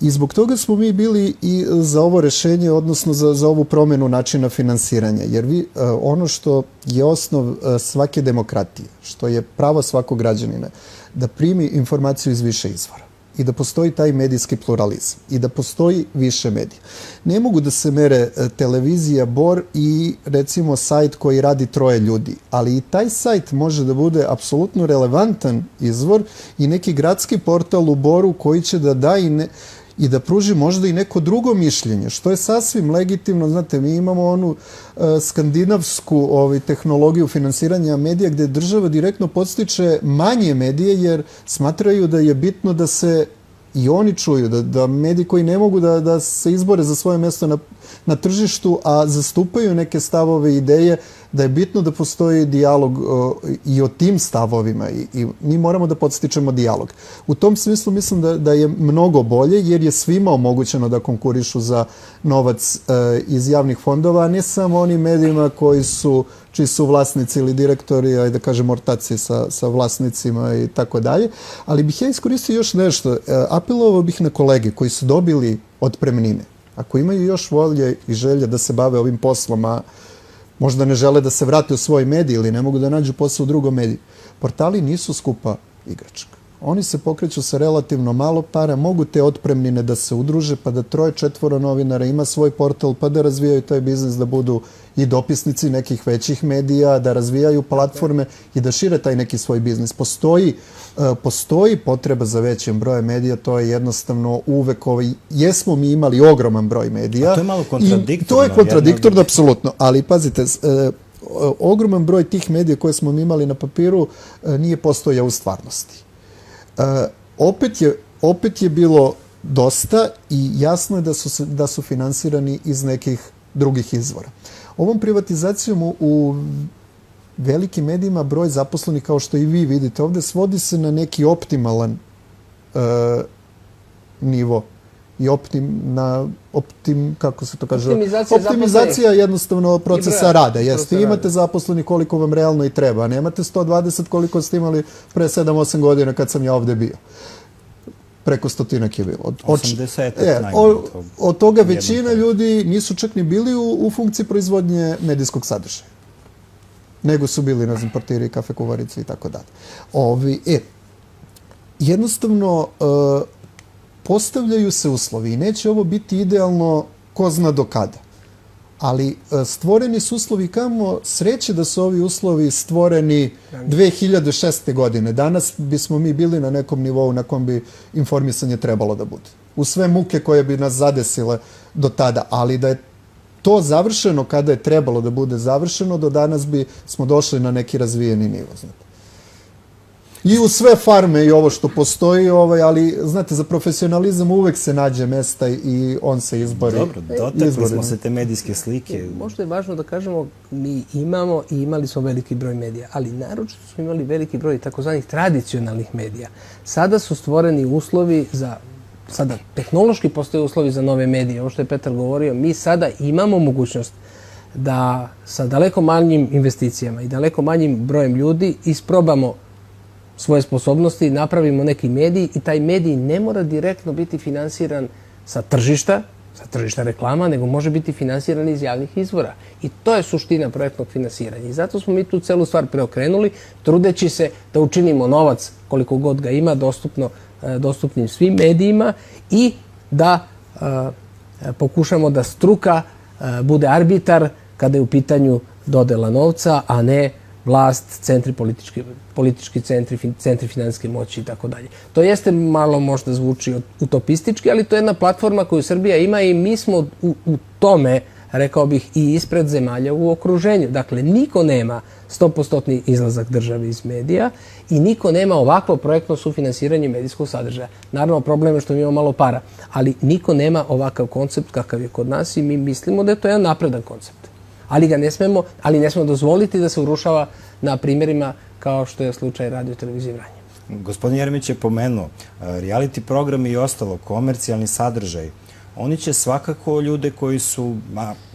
I zbog toga smo mi bili i za ovo rešenje, odnosno za ovu promenu načina finansiranja. Jer ono što je osnov svake demokratije, što je pravo svakog građanina, da primi informaciju iz više izvora i da postoji taj medijski pluralizam i da postoji više medija. Ne mogu da se mere televizija Bor i recimo sajt koji radi 3 ljudi, ali i taj sajt može da bude apsolutno relevantan izvor i neki gradski portal u Boru koji će da da i da pruži možda i neko drugo mišljenje, što je sasvim legitimno. Znate, mi imamo onu skandinavsku tehnologiju finansiranja medija gde država direktno podstiče manje medije jer smatraju da je bitno da se i oni čuju, da mediji koji ne mogu da se izbore za svoje mesto na tržištu, a zastupaju neke stavove i ideje, da je bitno da postoji dijalog i o tim stavovima i mi moramo da podstičemo dijalog. U tom smislu mislim da je mnogo bolje jer je svima omogućeno da konkurišu za novac iz javnih fondova, a ne samo onim medijima čiji su vlasnici ili direktori, ajde da kažem ortaci sa vlasnicima i tako dalje. Ali bih ja iskoristio još nešto. Apelovao bih na kolege koji su dobili otpremnine. Ako imaju još volje i želje da se bave ovim poslom, a možda ne žele da se vrate u svoj medij ili ne mogu da nađu posao u drugom mediju. Portali nisu skupa igračka. Oni se pokreću sa relativno malo para, mogu te otpremnine da se udruže, pa da 3-4 novinara ima svoj portal, pa da razvijaju taj biznis, da budu i dopisnici nekih većih medija, da razvijaju platforme i da šire taj neki svoj biznis. Postoji potreba za većim brojem medija, to je jednostavno uvek jesmo mi imali ogroman broj medija. A to je malo kontradiktorno. To je kontradiktorno, apsolutno, ali pazite, ogroman broj tih medija koje smo mi imali na papiru nije postojao u stvarnosti. Opet je bilo dosta i jasno je da su finansirani iz nekih drugih izvora. Ovom privatizacijom u velikim medijima broj zaposlenih, kao što i vi vidite ovde, svodi se na neki optimalan nivo i kako se to kaže? Optimizacija jednostavno procesa rada. Jeste, imate zaposleni koliko vam realno i treba, a nemate 120 koliko ste imali pre 7-8 godina kad sam ja ovde bio. Preko 100-ak je bilo. 80 od toga većina ljudi nisu čak ni bili u funkciji proizvodnje medijskog sadržaja. Nego su bili, ne znam, portiri, kafe kuvarice i tako dalje. Jednostavno, postavljaju se uslovi i neće ovo biti idealno ko zna do kada. Ali stvoreni su uslovi, kamo sreće da su ovi uslovi stvoreni 2006. godine. Danas bismo mi bili na nekom nivou na kom bi informisanje trebalo da bude. U sve muke koje bi nas zadesile do tada, ali da je to završeno kada je trebalo da bude završeno, do danas bi smo došli na neki razvijeni nivo. Znate. I u sve farme i ovo što postoji, ali znate, za profesionalizam uvek se nađe mesta i on se izbori. Dobro, dotakli smo se te medijske slike. Možda je važno da kažemo, mi imamo i imali smo veliki broj medija, ali naročito smo imali veliki broj takozvanih tradicionalnih medija. Sada su stvoreni uslovi sada tehnološki postoje uslovi za nove medije. Ovo što je Petar govorio, mi sada imamo mogućnost da sa daleko manjim investicijama i daleko manjim brojem ljudi isprobamo svoje sposobnosti, napravimo neki medij i taj medij ne mora direktno biti finansiran sa tržišta, sa tržišta reklama, nego može biti finansiran iz javnih izvora. I to je suština projektnog finansiranja. I zato smo mi tu celu stvar preokrenuli, trudeći se da učinimo novac, koliko god ga ima, dostupnim svim medijima i da pokušamo da struka bude arbitar kada je u pitanju dodela novca, a ne vlast, politički centri finansijske moći i tako dalje. To jeste malo možda zvuči utopistički, ali to je jedna platforma koju Srbija ima i mi smo u tome, rekao bih, i ispred zemalja u okruženju. Dakle, niko nema 100% izlazak države iz medija i niko nema ovakvo projektno sufinansiranje medijskog sadržaja. Naravno, problem je što mi imamo malo para, ali niko nema ovakav koncept kakav je kod nas i mi mislimo da je to jedan napredan koncept. Ali ne smemo dozvoliti da se urušava na primjerima kao što je slučaj Radio televizije Vranje. Gospodin Jeremić je pomenuo, reality programi i ostalo, komercijalni sadržaj, oni će svakako ljude koji su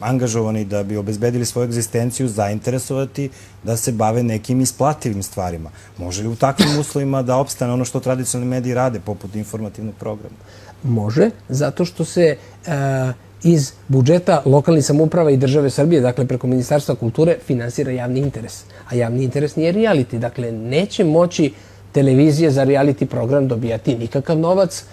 angažovani da bi obezbedili svoju egzistenciju zainteresovati da se bave nekim isplativim stvarima. Može li u takvim uslovima da opstane ono što tradicionalni mediji rade, poput informativnog programa? Može, zato što se iz budžeta lokalnih samouprava i države Srbije, dakle preko Ministarstva kulture, finansira javni interes. A javni interes nije reality. Dakle, neće moći televizije za reality program dobijati nikakav novac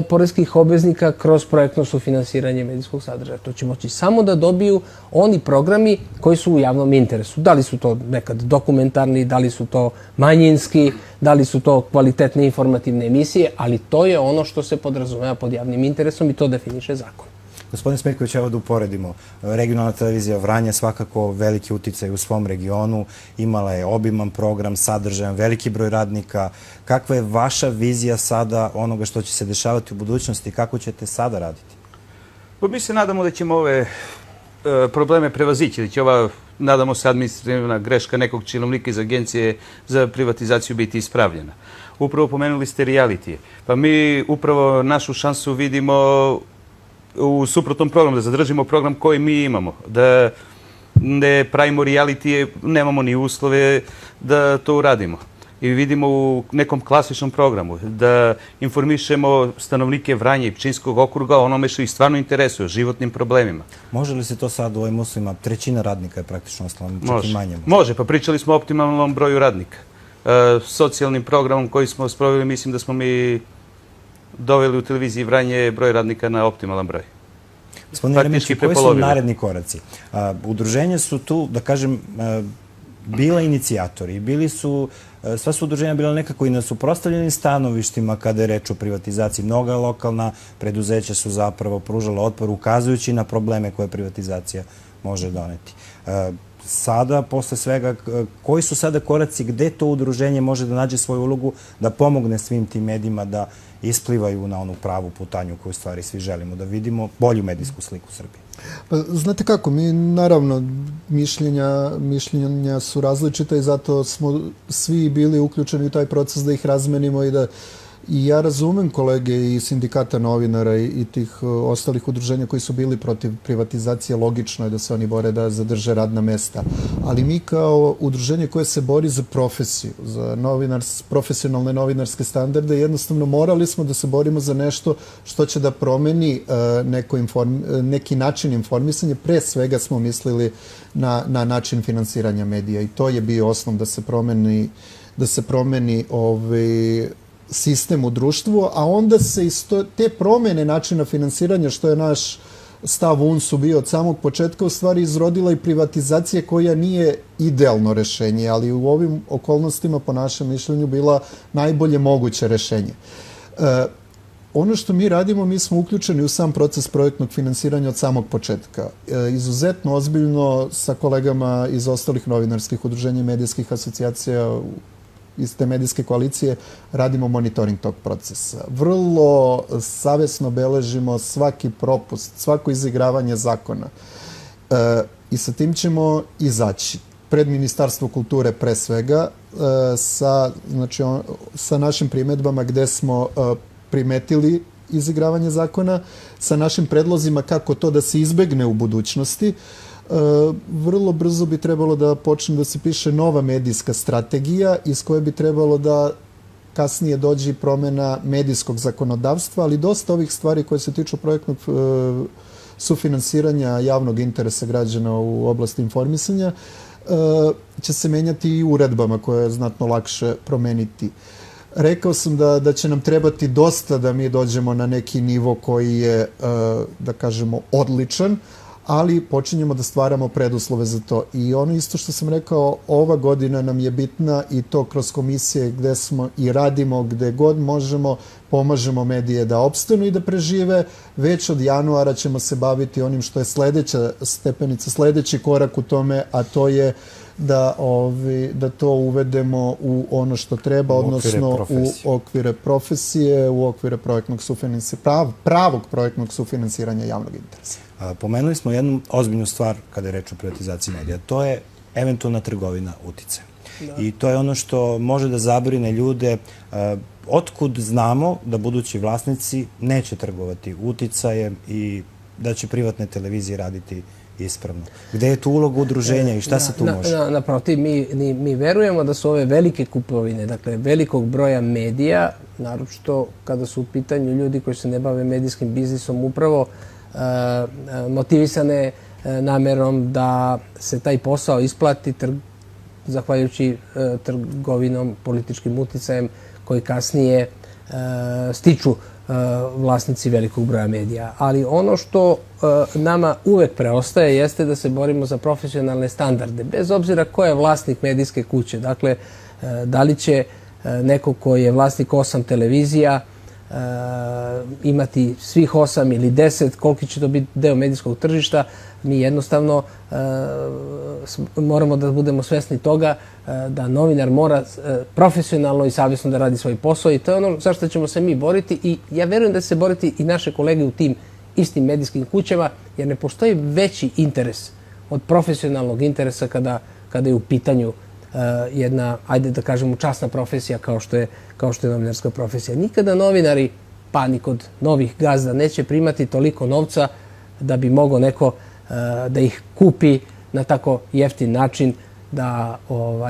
poreskih obveznika kroz projektno sufinansiranje medijskog sadržaja. To će moći samo da dobiju oni programi koji su u javnom interesu. Da li su to nekad dokumentarni, da li su to manjinski, da li su to kvalitetne informativne emisije, ali to je ono što se podrazumeva pod javnim interesom i to definiše zakon. Gospodin Smeljković, evo da uporedimo. Regionalna televizija Vranje svakako veliki uticaj u svom regionu, imala je obiman program, sadržajan, veliki broj radnika. Kakva je vaša vizija sada onoga što će se dešavati u budućnosti? Kako ćete sada raditi? Pa mi se nadamo da ćemo ove probleme prevazići, da će ova, nadamo se, administrativna greška nekog činovnika iz Agencije za privatizaciju biti ispravljena. Upravo pomenuli ste realitije. Pa mi upravo našu šansu vidimo u suprotnom programu, da zadržimo program koji mi imamo, da ne pravimo realitije, nemamo ni uslove da to uradimo. I vidimo u nekom klasičnom programu da informišemo stanovnike Vranja i Pčinjskog okruga o onome što ih stvarno interesuje, o životnim problemima. Može li se to sad u ovim uslovima? Trećina radnika je praktično ostala, čak i manje. Može, pa pričali smo o optimalnom broju radnika. Socijalnim programom koji smo sproveli, mislim da smo mi doveli u televiziji Vranje broj radnika na optimalan broj. Gospodin Jeremić, koji su naredni koraci? Udruženja su tu, da kažem, bila inicijatori. Sva su udruženja bila nekako i na suprotstavljenim stanovištima kada je reč o privatizaciji. Mnoga lokalna preduzeća su zapravo pružala otpor ukazujući na probleme koje privatizacija može doneti. Sada, posle svega, koji su sada koraci, gde to udruženje može da nađe svoju ulogu, da pomogne svim tim medijima da isplivaju na onu pravu putanju koju stvari svi želimo, da vidimo bolju medijsku sliku Srbije? Pa, znate kako, mi naravno mišljenja su različita i zato smo svi bili uključeni u taj proces da ih razmenimo i ja razumem kolege i sindikata novinara i tih ostalih udruženja koji su bili protiv privatizacije. Logično je da se oni bore da zadrže radna mesta. Ali mi kao udruženje koje se bori za profesiju, za profesionalne novinarske standarde, jednostavno morali smo da se borimo za nešto što će da promeni neki način informisanja. Pre svega smo mislili na način finansiranja medija i to je bio osnov da se promeni sistem u društvu, a onda se iz te promene načina finansiranja, što je naš stav u UNS-u bio od samog početka, u stvari izrodila i privatizacija koja nije idealno rešenje, ali u ovim okolnostima, po našem mišljenju, bila najbolje moguće rešenje. Ono što mi radimo, mi smo uključeni u sam proces projektnog finansiranja od samog početka. Izuzetno ozbiljno sa kolegama iz ostalih novinarskih udruženja i medijskih asocijacija iz te medijske koalicije radimo monitoring tog procesa. Vrlo savesno beležimo svaki propust, svako izigravanje zakona. I sa tim ćemo izaći pred Ministarstvo kulture pre svega sa našim primedbama gde smo primetili izigravanje zakona, sa našim predlozima kako to da se izbegne u budućnosti. Vrlo brzo bi trebalo da počne da se piše nova medijska strategija iz koje bi trebalo da kasnije dođe i promjena medijskog zakonodavstva, ali dosta ovih stvari koje se tiču projektnog sufinansiranja javnog interesa građana u oblasti informisanja će se menjati i uredbama koje je znatno lakše promeniti. Rekao sam da će nam trebati dosta da mi dođemo na neki nivo koji je, da kažemo, odličan, ali počinjemo da stvaramo preduslove za to. I ono isto što sam rekao, ova godina nam je bitna i to kroz komisije gde smo i radimo, gde god možemo, pomažemo medije da opstanu i da prežive. Već od januara ćemo se baviti onim što je sledeća stepenica, sledeći korak u tome, a to je da to uvedemo u ono što treba, odnosno u okvire profesije, u okvire projektnog sufinansiranja, pravog projektnog sufinansiranja javnog interesa. Pomenuli smo jednu ozbiljnu stvar kada je reč o privatizaciji medija. To je eventualna trgovina uticajem. I to je ono što može da zabrine ljude. Otkud znamo da budući vlasnici neće trgovati uticajem i da će privatne televizije raditi ispravno? Gde je tu uloga udruženja i šta se tu može? Naprotiv, mi verujemo da su ove velike kupovine, dakle velikog broja medija, naročito kada su u pitanju ljudi koji se ne bave medijskim biznisom, upravo motivisane namerom da se taj posao isplati zahvaljujući trgovinom, političkim uticajem koji kasnije stiču vlasnici velikog broja medija. Ali ono što nama uvek preostaje jeste da se borimo za profesionalne standarde, bez obzira ko je vlasnik medijske kuće. Dakle, da li će neko ko je vlasnik 8 televizija imati svih 8 ili 10, koliki će to biti deo medijskog tržišta, mi jednostavno moramo da budemo svesni toga da novinar mora profesionalno i savjesno da radi svoj posao i to je ono zašto ćemo se mi boriti i ja verujem da će se boriti i naše kolege u tim istim medijskim kućama, jer ne postoji veći interes od profesionalnog interesa kada je u pitanju jedna, ajde da kažemo, časna profesija kao što je novinarska profesija. Nikada novinari, pa ni kod novih gazda, neće primati toliko novca da bi mogao neko da ih kupi na tako jeftin način da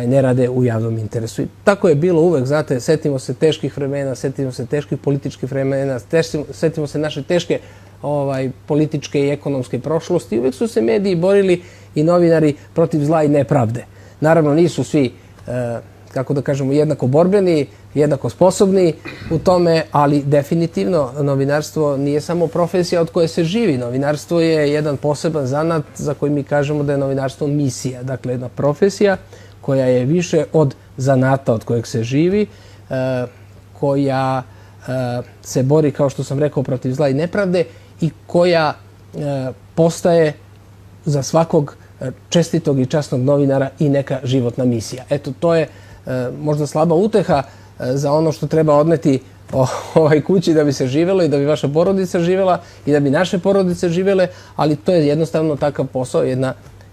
ne rade u javnom interesu. I tako je bilo uvek, znate, setimo se teških vremena, setimo se teških političkih vremena, setimo se naše teške političke i ekonomske prošlosti. Uvek su se mediji borili i novinari protiv zla i nepravde. Naravno, nisu svi, kako da kažemo, jednako borbeni, jednako sposobni u tome, ali definitivno novinarstvo nije samo profesija od koje se živi. Novinarstvo je jedan poseban zanat za koji mi kažemo da je novinarstvo misija. Dakle, jedna profesija koja je više od zanata od kojeg se živi, koja se bori, kao što sam rekao, protiv zla i nepravde i koja postaje za svakog čestitog i časnog novinara i neka životna misija. Eto, to je možda slaba uteha za ono što treba odneti ovoj kući da bi se živelo i da bi vaša porodica živela i da bi naše porodice živele, ali to je jednostavno takav posao,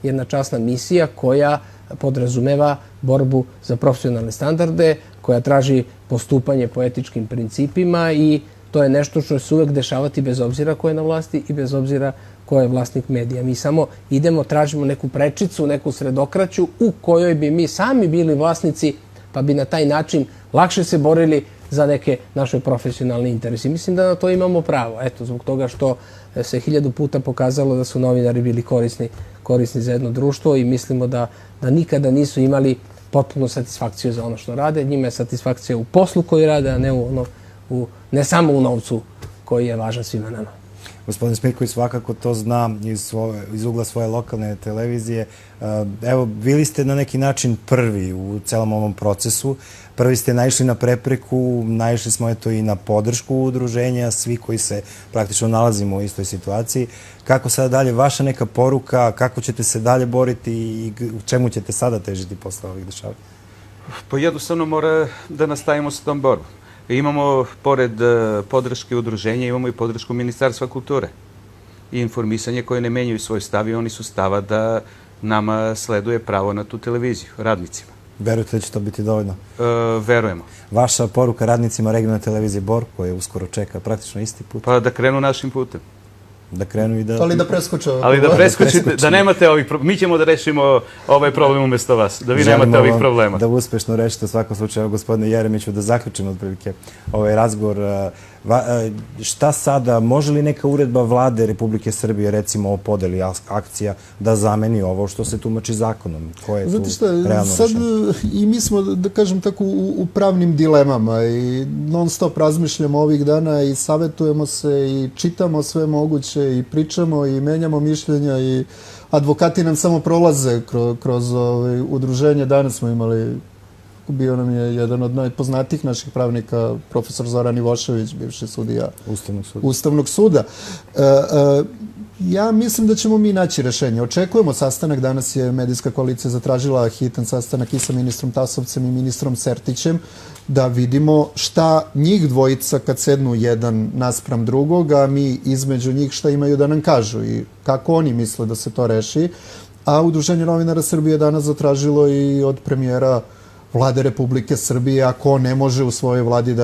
jedna časna misija koja podrazumeva borbu za profesionalne standarde, koja traži postupanje po etičkim principima i to je nešto što će se uvek dešavati bez obzira ko je na vlasti i bez obzira ko je vlasnik medija. Mi samo idemo, tražimo neku prečicu, neku sredokraću u kojoj bi mi sami bili vlasnici, pa bi na taj način lakše se borili za neke naše profesionalne interese. Mislim da na to imamo pravo. Eto, zbog toga što se 1000 puta pokazalo da su novinari bili korisni za jedno društvo i mislimo da nikada nisu imali potpunu satisfakciju za ono što rade. Njima je satisfakcija u poslu koji rade, a ne samo u novcu koji je važan svima nama. Gospodin Smirković svakako to zna iz ugla svoje lokalne televizije. Evo, bili ste na neki način prvi u celom ovom procesu. Prvi ste naišli na prepreku, naišli smo eto i na podršku udruženja, svi koji se praktično nalazimo u istoj situaciji. Kako sada dalje, vaša neka poruka, kako ćete se dalje boriti i u čemu ćete sada težiti posle ovih dešavanja? Pa jednostavno mora da nastavimo sa tom borbom. Imamo, pored podrške udruženja, imamo i podršku Ministarstva kulture i informisanje koje ne menjaju svoj stav i oni su stava da nama sleduje pravo na tu televiziju, radnicima. Verujete da će to biti dovoljno? Verujemo. Vaša poruka radnicima regionalne televizije Bor, koje uskoro čeka praktično isti put? Pa da krenu našim putem. Da krenu i da... Ali da preskoče. Ali da preskočite, da nemate ovih problema. Mi ćemo da rešimo ovaj problem umjesto vas, da vi nemate ovih problema. Da uspešno rešite u svakom slučaju, gospodine Jeremiću, da zaključimo otprilike ovaj razgovor. Šta sada, može li neka uredba vlade Republike Srbije, recimo o podeli akcija, da zameni ovo što se tumači zakonom? Koje je tu realno sad rešenje? i mi smo, da kažem tako, u pravnim dilemama i non stop razmišljamo ovih dana i savjetujemo se i čitamo sve moguće i pričamo i menjamo mišljenja i advokati nam samo prolaze kroz udruženje. Danas smo imali, bio nam je jedan od najpoznatijih naših pravnika, profesor Zoran Ivošević, bivši sudija Ustavnog suda. Ja mislim da ćemo mi naći rešenje. Očekujemo sastanak, danas je medijska koalicija zatražila hitan sastanak i sa ministrom Tasovcem i ministrom Sertićem, da vidimo šta njih dvojica kad sednu jedan naspram drugog, a mi između njih šta imaju da nam kažu i kako oni misle da se to reši. A Udruženje novinara Srbije danas zatražilo i od premijera Vlade Republike Srbije, ako ne može u svojoj vladi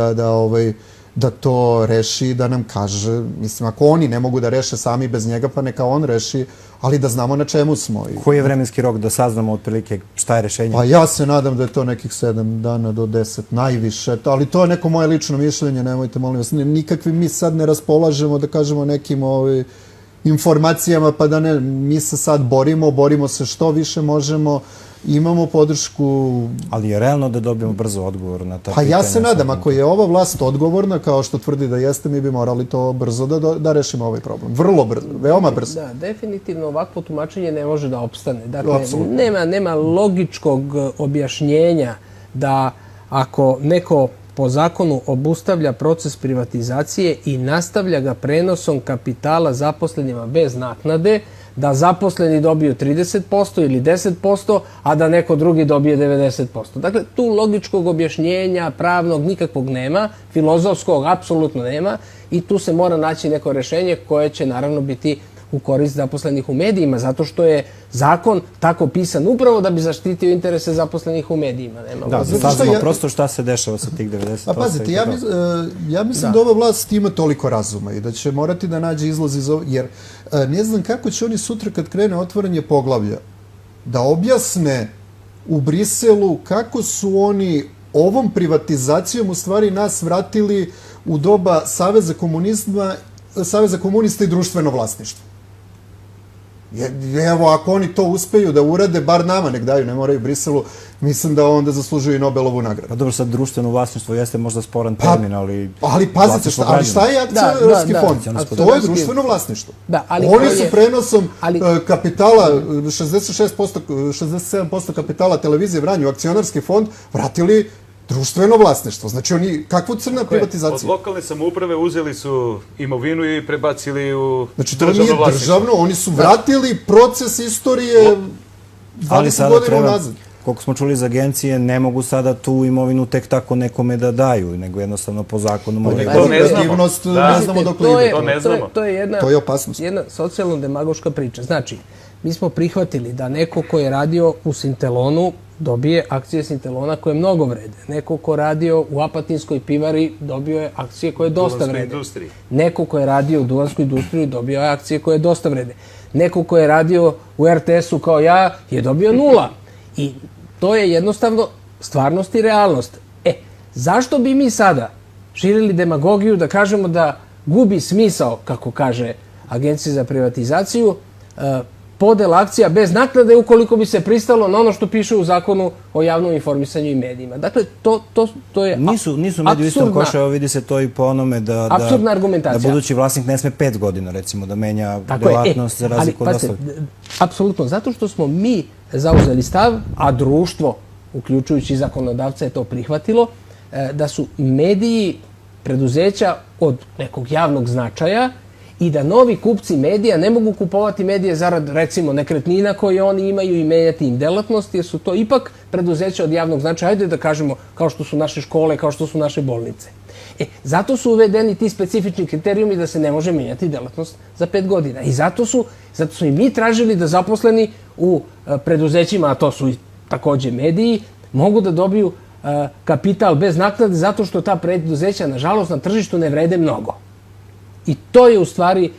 da to reši, da nam kaže, mislim, ako oni ne mogu da reše sami bez njega, pa neka on reši, ali da znamo na čemu smo. Koji je vremenski rok da saznamo otprilike šta je rešenje? Pa ja se nadam da je to nekih 7 dana do 10, najviše, ali to je neko moje lično mišljenje, nemojte, molim vas, nikakvim mi sad ne raspolažemo, da kažemo, nekim informacijama, pa da ne, mi se sad borimo se što više možemo, imamo podršku... Ali je realno da dobijemo brzo odgovor na ta pitanja? Pa ja se nadam, ako je ova vlast odgovorna, kao što tvrdi da jeste, mi bi morali to brzo da rešimo ovaj problem. Vrlo brzo, veoma brzo. Da, definitivno ovakvo tumačenje ne može da opstane. Dakle, nema logičkog objašnjenja da ako neko po zakonu obustavlja proces privatizacije i nastavlja ga prenosom kapitala zaposlenima bez naknade, da zaposleni dobiju 30% ili 10%, a da neko drugi dobije 90%. Dakle, tu logičkog objašnjenja, pravnog, nikakvog nema, filozofskog apsolutno nema i tu se mora naći neko rešenje koje će naravno biti u korist zaposlenih u medijima, zato što je zakon tako pisan upravo da bi zaštitio interese zaposlenih u medijima. Da, saznamo prosto šta se dešava sa tih 90%. A pazite, ja mislim da ova vlast ima toliko razuma i da će morati da nađe izlaz iz ovog, jer ne znam kako će oni sutra kad krene otvaranje poglavlja da objasne u Briselu kako su oni ovom privatizacijom u stvari nas vratili u doba Saveza komunista i društveno vlasništvo. Evo, ako oni to uspeju da urade, bar nama nek daju, ne moraju Briselu, mislim da onda zaslužuju i Nobelovu nagradu. Pa dobro, sad društveno vlasništvo jeste možda sporan termin, ali... Ali pazite, šta je akcionarski fond? To je društveno vlasništvo. Oni su prenosom kapitala, 67% kapitala televizije Vranje u akcionarski fond vratili društveno vlasništvo. Znači oni, kakvu crna privatizacija? Od lokalne samouprave uzeli su imovinu i prebacili u znači to nije državno, oni su vratili proces istorije 20 godina unazad. Koliko smo čuli iz agencije, ne mogu sada tu imovinu tek tako nekome da daju, nego jednostavno po zakonu... To ne znamo dok ide. To je jedna socijalno-demagoška priča. Znači, mi smo prihvatili da neko ko je radio u Sintelonu dobije akcije Sintelona koje mnogo vrede. Neko ko je radio u Apatinskoj pivari dobio je akcije koje dosta vrede. Neko ko je radio u duvanskoj industriji dobio je akcije koje dosta vrede. Neko ko je radio u RTS-u kao ja je dobio 0. I to je jednostavno stvarnost i realnost. Zašto bi mi sada širili demagogiju da kažemo da gubi smisao, kako kaže Agencija za privatizaciju, podela akcija bez naknade ukoliko bi se pristalo na ono što piše u zakonu o javnom informisanju i medijima. Dakle, to je nisu mediji u istom košu, evo vidi se to i po onome da budući vlasnik ne sme 5 godina, recimo, da menja delatnost za razliku od ostalih. Apsolutno, zato što smo mi zauzeli stav, a društvo, uključujući zakonodavca, je to prihvatilo, da su mediji preduzeća od nekog javnog značaja i da novi kupci medija ne mogu kupovati medije zarad, recimo, nekretnina koje oni imaju i menjati im delatnost, jer su to ipak preduzeća od javnog značaja, ajde da kažemo, kao što su naše škole, kao što su naše bolnice. Zato su uvedeni ti specifični kriterijumi da se ne može menjati delatnost za 5 godina. I zato su i mi tražili da zaposleni u preduzećima, a to su takođe mediji, mogu da dobiju kapital bez naknade zato što ta preduzeća, nažalost, na tržištu ne vrede mnogo. I to je u stvari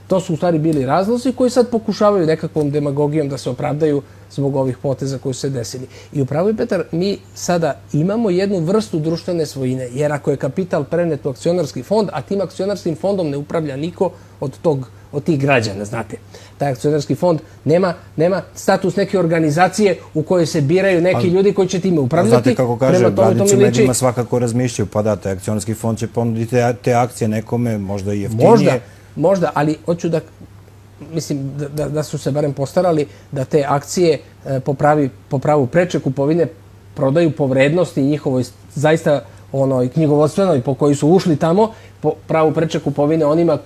To su u stvari bili razlozi koji sad pokušavaju nekakvom demagogijom da se opravdaju zbog ovih poteza koji su se desili. I upravo je, Petar, mi sada imamo jednu vrstu društvene svojine, jer ako je kapital prenet u akcionarski fond, a tim akcionarskim fondom ne upravlja niko od tih građana, znate. Taj akcionarski fond nema status neke organizacije u kojoj se biraju neki ljudi koji će time upravljati. Znate kako kaže, radnici u medijima svakako razmišljaju, pa da, taj akcionarski fond će ponuditi te akcije nekome, možda i jeftinije. Možda, ali hoću da, mislim, da su se barem postarali da te akcije po pravu preče kupovine prodaju po vrednosti njihovoj zaista knjigovodstvenoj po kojoj su ušli tamo, po pravu preče kupovine onima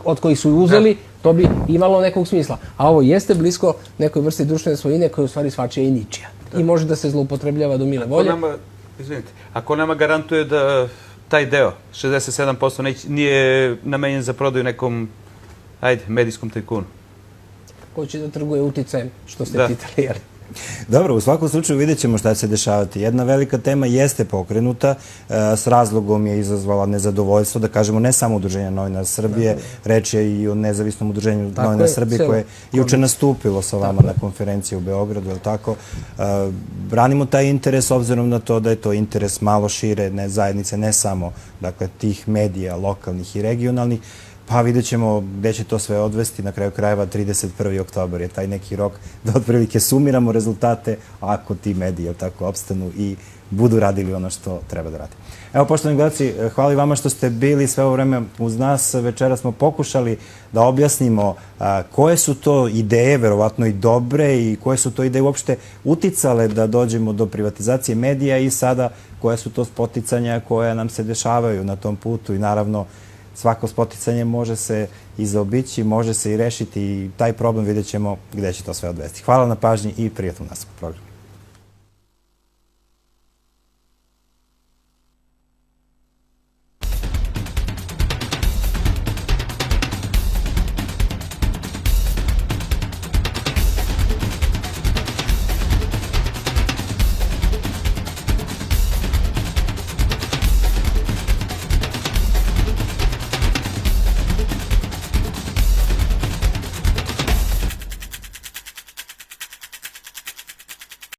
od kojih su uzeli, to bi imalo nekog smisla. A ovo jeste blisko nekoj vrsti društvene svojine koja je u stvari svačija i ničija. I može da se zloupotrebljava do mile volje. Ako nama garantuje da taj deo, 67%, nije namenjen za prodaju nekom, medijskom tajkunu. Ko će da trguje uticajem, što ste pitali, jel? Dobro, u svakom slučaju vidjet ćemo šta će se dešavati. Jedna velika tema jeste pokrenuta, s razlogom je izazvala nezadovoljstvo, da kažemo, ne samo Udruženja novinara Srbije, reč je i o nezavisnom Udruženju novinara Srbije koje je juče nastupilo sa vama na konferenciji u Beogradu, je li tako? Branimo taj interes obzirom na to da je to interes malo šire zajednice, ne samo tih medija, lokalnih i regionalnih. Pa vidjet ćemo gde će to sve odvesti. Na kraju krajeva 31. oktobar je taj neki rok da otprilike sumiramo rezultate ako ti mediji tako opstanu i budu radili ono što treba da rade. Evo, poštovani gledalci, hvala i vama što ste bili sve ovo vreme uz nas. Večera smo pokušali da objasnimo koje su to ideje, verovatno i dobre, i koje su to ideje uopšte uticale da dođemo do privatizacije medija i sada koje su to spoticanja koja nam se dešavaju na tom putu. I naravno, svako spoticanje može se i zaobići, može se i rešiti, i taj problem vidjet ćemo gde će to sve odvesti. Hvala na pažnji i prijatno nastavku programa.